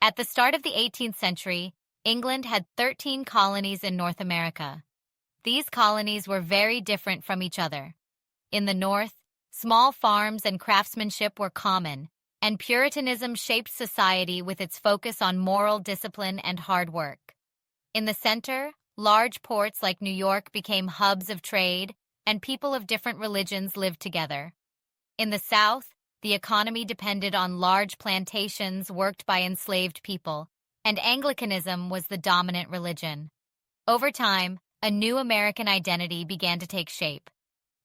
At the start of the 18th century, England had 13 colonies in North America. These colonies were very different from each other. In the north, small farms and craftsmanship were common, and Puritanism shaped society with its focus on moral discipline and hard work. In the center, large ports like New York became hubs of trade, and people of different religions lived together. In the South, the economy depended on large plantations worked by enslaved people, and Anglicanism was the dominant religion. Over time, a new American identity began to take shape.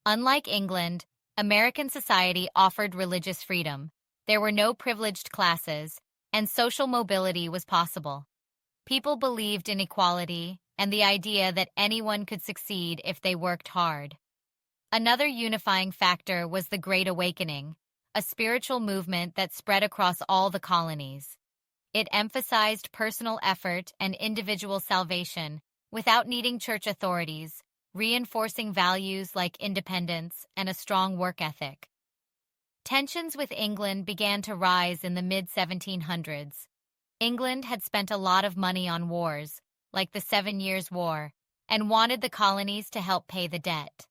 Unlike England, American society offered religious freedom. There were no privileged classes, and social mobility was possible. People believed in equality and the idea that anyone could succeed if they worked hard. Another unifying factor was the Great Awakening, a spiritual movement that spread across all the colonies. It emphasized personal effort and individual salvation without needing church authorities, reinforcing values like independence and a strong work ethic. Tensions with England began to rise in the mid-1700s. England had spent a lot of money on wars, like the 7 Years' War, and wanted the colonies to help pay the debt.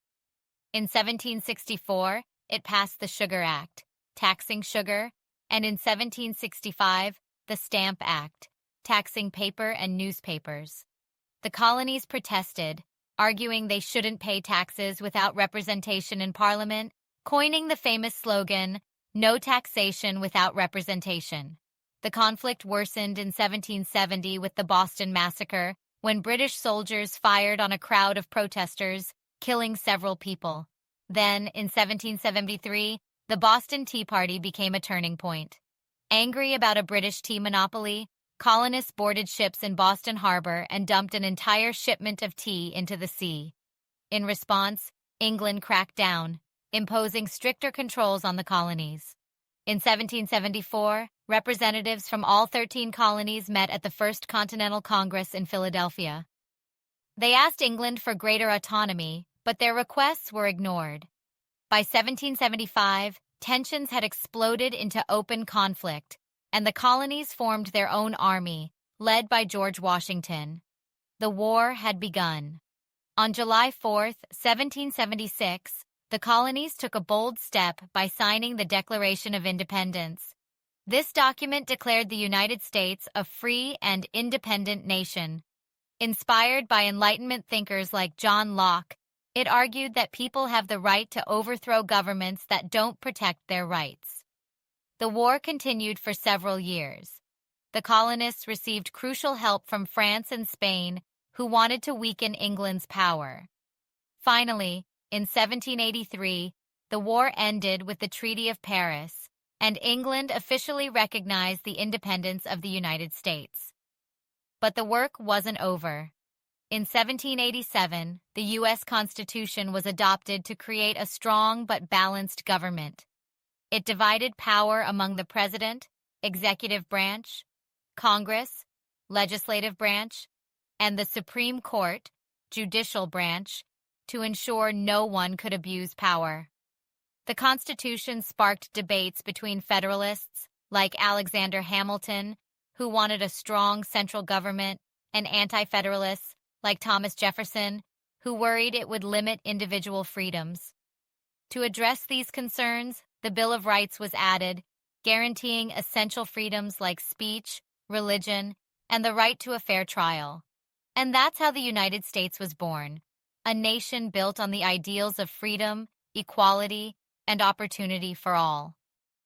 In 1764, it passed the Sugar Act, taxing sugar, and in 1765, the Stamp Act, taxing paper and newspapers. The colonies protested, arguing they shouldn't pay taxes without representation in Parliament, coining the famous slogan, "No taxation without representation." The conflict worsened in 1770 with the Boston Massacre, when British soldiers fired on a crowd of protesters, killing several people. Then, in 1773, the Boston Tea Party became a turning point. Angry about a British tea monopoly, colonists boarded ships in Boston Harbor and dumped an entire shipment of tea into the sea. In response, England cracked down, imposing stricter controls on the colonies. In 1774, representatives from all 13 colonies met at the First Continental Congress in Philadelphia. They asked England for greater autonomy, but their requests were ignored. By 1775, tensions had exploded into open conflict, and the colonies formed their own army, led by George Washington. The war had begun. On July 4, 1776, the colonies took a bold step by signing the Declaration of Independence. This document declared the United States a free and independent nation. Inspired by Enlightenment thinkers like John Locke, it argued that people have the right to overthrow governments that don't protect their rights. The war continued for several years. The colonists received crucial help from France and Spain, who wanted to weaken England's power. Finally, in 1783, the war ended with the Treaty of Paris, and England officially recognized the independence of the United States. But the work wasn't over. In 1787, the U.S. Constitution was adopted to create a strong but balanced government. It divided power among the President, Executive Branch, Congress, Legislative Branch, and the Supreme Court, Judicial Branch, to ensure no one could abuse power. The Constitution sparked debates between Federalists, like Alexander Hamilton, who wanted a strong central government, and Anti-Federalists, like Thomas Jefferson, who worried it would limit individual freedoms. To address these concerns, the Bill of Rights was added, guaranteeing essential freedoms like speech, religion, and the right to a fair trial. And that's how the United States was born, a nation built on the ideals of freedom, equality, and opportunity for all.